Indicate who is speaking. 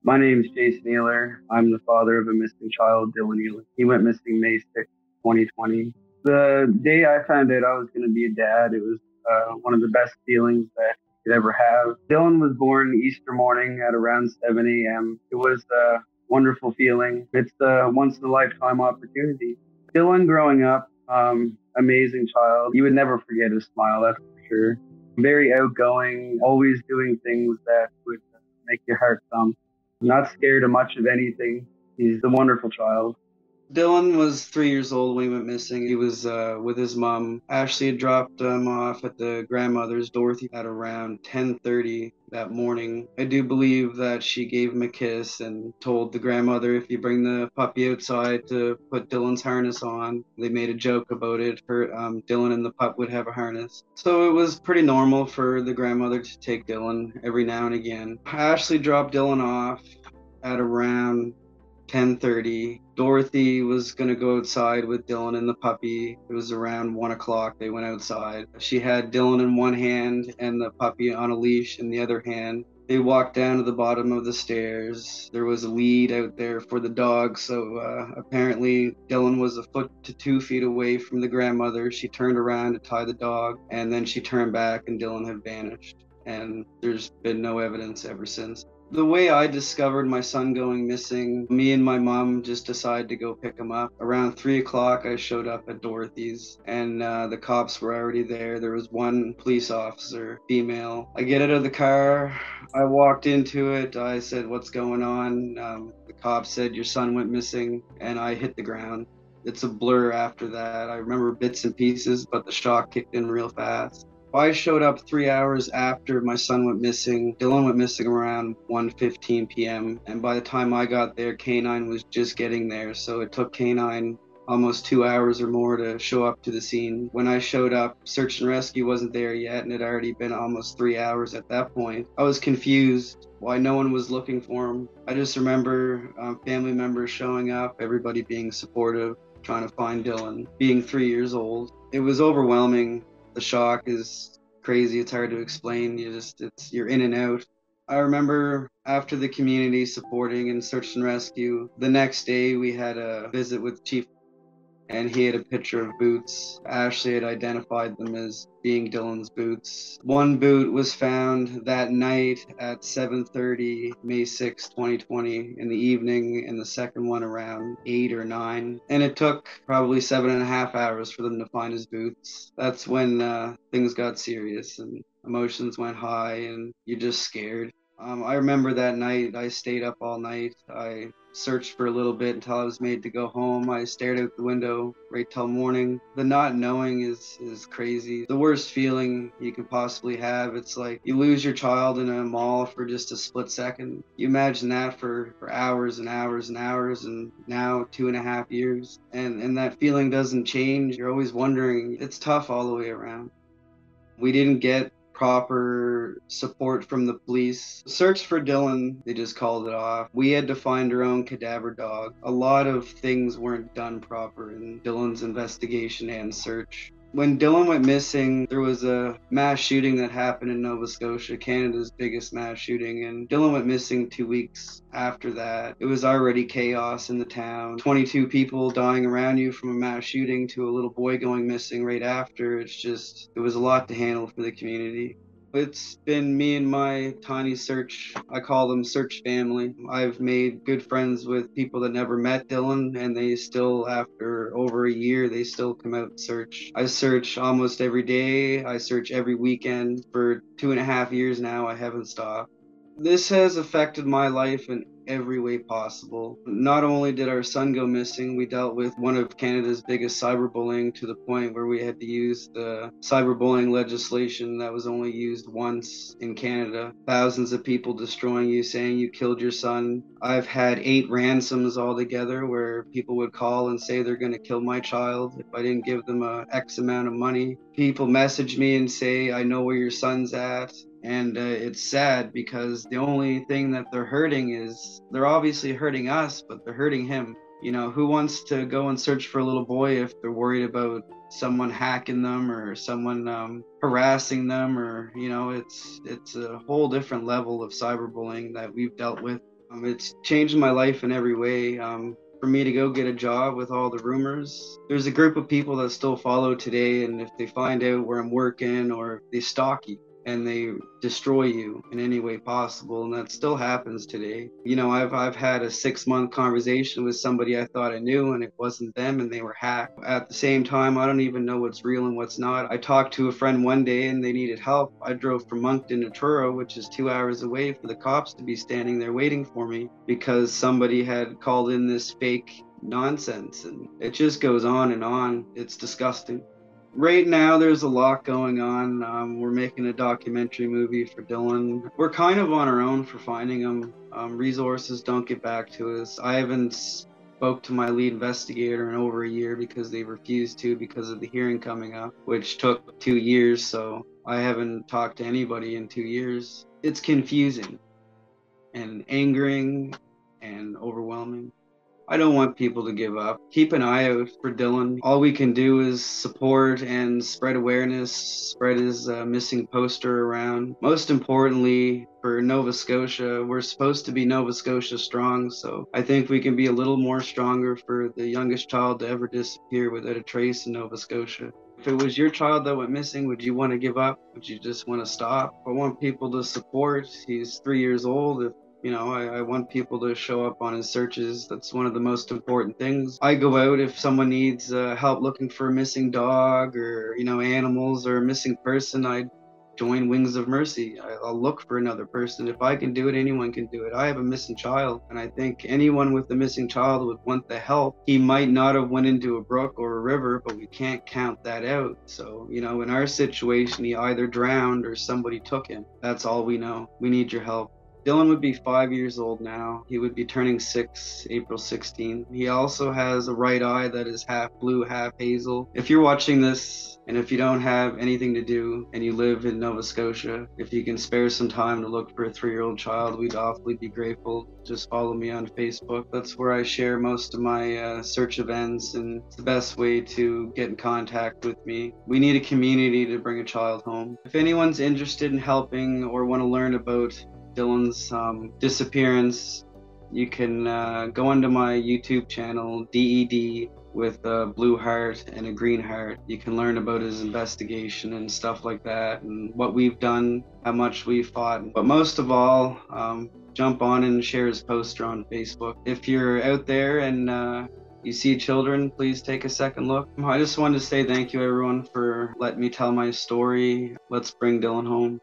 Speaker 1: My name is Jason Ehler. I'm the father of a missing child, Dylan Ehler. He went missing May 6th, 2020. The day I found out I was going to be a dad, it was one of the best feelings that you could ever have. Dylan was born Easter morning at around 7 a.m. It was a wonderful feeling. It's a once in a lifetime opportunity. Dylan growing up, amazing child. You would never forget his smile, that's for sure. Very outgoing, always doing things that would make your heart thump. Not scared of much of anything. He's a wonderful child.
Speaker 2: Dylan was 3 years old when he went missing. He was with his mom. Ashley had dropped him off at the grandmother's, Dorothy, at around 10:30 that morning. I do believe that she gave him a kiss and told the grandmother, if you bring the puppy outside, to put Dylan's harness on. They made a joke about it. Dylan and the pup would have a harness. So it was pretty normal for the grandmother to take Dylan every now and again. Ashley dropped Dylan off at around 10:30. Dorothy was gonna go outside with Dylan and the puppy. It was around 1 o'clock. They went outside. She had Dylan in one hand and the puppy on a leash in the other hand. They walked down to the bottom of the stairs. There was a lead out there for the dog, so apparently Dylan was a foot to 2 feet away from the grandmother. She turned around to tie the dog, and then she turned back and Dylan had vanished. And there's been no evidence ever since. The way I discovered my son going missing, me and my mom just decided to go pick him up. Around 3 o'clock, I showed up at Dorothy's, and the cops were already there. There was one police officer, female. I get out of the car, I walked into it, I said, "What's going on?" The cop said, "Your son went missing," and I hit the ground. It's a blur after that. I remember bits and pieces, but the shock kicked in real fast. I showed up 3 hours after my son went missing. Dylan went missing around 1:15 p.m. And by the time I got there, K9 was just getting there. So it took K9 almost 2 hours or more to show up to the scene. When I showed up, search and rescue wasn't there yet, and it had already been almost 3 hours at that point. I was confused why no one was looking for him. I just remember family members showing up, everybody being supportive, trying to find Dylan, being 3 years old. It was overwhelming. The shock is crazy. It's hard to explain. You're in and out. I remember after the community supporting and search and rescue, the next day we had a visit with Chief, and he had a picture of boots. Ashley had identified them as being Dylan's boots. One boot was found that night at 7:30, May 6, 2020, in the evening, and the second one around 8 or 9. And it took probably 7.5 hours for them to find his boots. That's when things got serious and emotions went high, and you're just scared. I remember that night, I stayed up all night. I searched for a little bit until I was made to go home. I stared out the window right till morning. The not knowing is crazy. The worst feeling you could possibly have. It's like you lose your child in a mall for just a split second. You imagine that for hours and hours and hours, and now 2.5 years. And that feeling doesn't change. You're always wondering. It's tough all the way around. We didn't get proper support from the police. Search for Dylan, they just called it off. We had to find our own cadaver dog. A lot of things weren't done proper in Dylan's investigation and search. When Dylan went missing, there was a mass shooting that happened in Nova Scotia, Canada's biggest mass shooting, and Dylan went missing 2 weeks after that. It was already chaos in the town. 22 people dying around you from a mass shooting to a little boy going missing right after. It was a lot to handle for the community. It's been me and my tiny search, I call them search family. I've made good friends with people that never met Dylan, and they still, after over a year, they still come out and search. I search almost every day. I search every weekend. For 2.5 years now, I haven't stopped. This has affected my life in every way possible. Not only did our son go missing, we dealt with one of Canada's biggest cyberbullying, to the point where we had to use the cyberbullying legislation that was only used once in Canada. Thousands of people destroying you, saying you killed your son. I've had 8 ransoms altogether where people would call and say they're going to kill my child if I didn't give them a X amount of money. People message me and say, "I know where your son's at." And it's sad because the only thing that they're hurting is they're obviously hurting us, but they're hurting him. You know, who wants to go and search for a little boy if they're worried about someone hacking them or someone harassing them? Or, it's a whole different level of cyberbullying that we've dealt with. It's changed my life in every way. For me to go get a job with all the rumors, there's a group of people that still follow today, and if they find out where I'm working or if they stalk you and they destroy you in any way possible, and that still happens today. You know, I've had a 6-month conversation with somebody I thought I knew, and it wasn't them, and they were hacked. At the same time, I don't even know what's real and what's not. I talked to a friend one day, and they needed help. I drove from Moncton to Truro, which is 2 hours away, for the cops to be standing there waiting for me because somebody had called in this fake nonsense, and it just goes on and on. It's disgusting. Right now, there's a lot going on. We're making a documentary movie for Dylan. We're kind of on our own for finding him. Resources don't get back to us. I haven't spoke to my lead investigator in over a year because they refused to because of the hearing coming up, which took 2 years. So I haven't talked to anybody in 2 years. It's confusing and angering and overwhelming. I don't want people to give up. Keep an eye out for Dylan. All we can do is support and spread awareness, spread his missing poster around. Most importantly, for Nova Scotia, we're supposed to be Nova Scotia strong, so I think we can be a little more stronger for the youngest child to ever disappear without a trace in Nova Scotia. If it was your child that went missing, would you want to give up? Would you just want to stop? I want people to support. He's 3 years old. If I want people to show up on his searches. That's one of the most important things. I go out if someone needs help looking for a missing dog or, animals or a missing person. I join Wings of Mercy. I'll look for another person. If I can do it, anyone can do it. I have a missing child, and I think anyone with a missing child would want the help. He might not have went into a brook or a river, but we can't count that out. So, in our situation, he either drowned or somebody took him. That's all we know. We need your help. Dylan would be 5 years old now. He would be turning 6 April 16th. He also has a right eye that is half blue, half hazel. If you're watching this, and if you don't have anything to do, and you live in Nova Scotia, if you can spare some time to look for a 3-year-old child, we'd awfully be grateful. Just follow me on Facebook. That's where I share most of my search events, and it's the best way to get in contact with me. We need a community to bring a child home. If anyone's interested in helping or want to learn about Dylan's disappearance, you can go onto my YouTube channel, D.E.D, with a blue heart and a green heart. You can learn about his investigation and stuff like that, and what we've done, how much we've fought. But most of all, jump on and share his poster on Facebook. If you're out there and you see children, please take a second look. I just wanted to say thank you, everyone, for letting me tell my story. Let's bring Dylan home.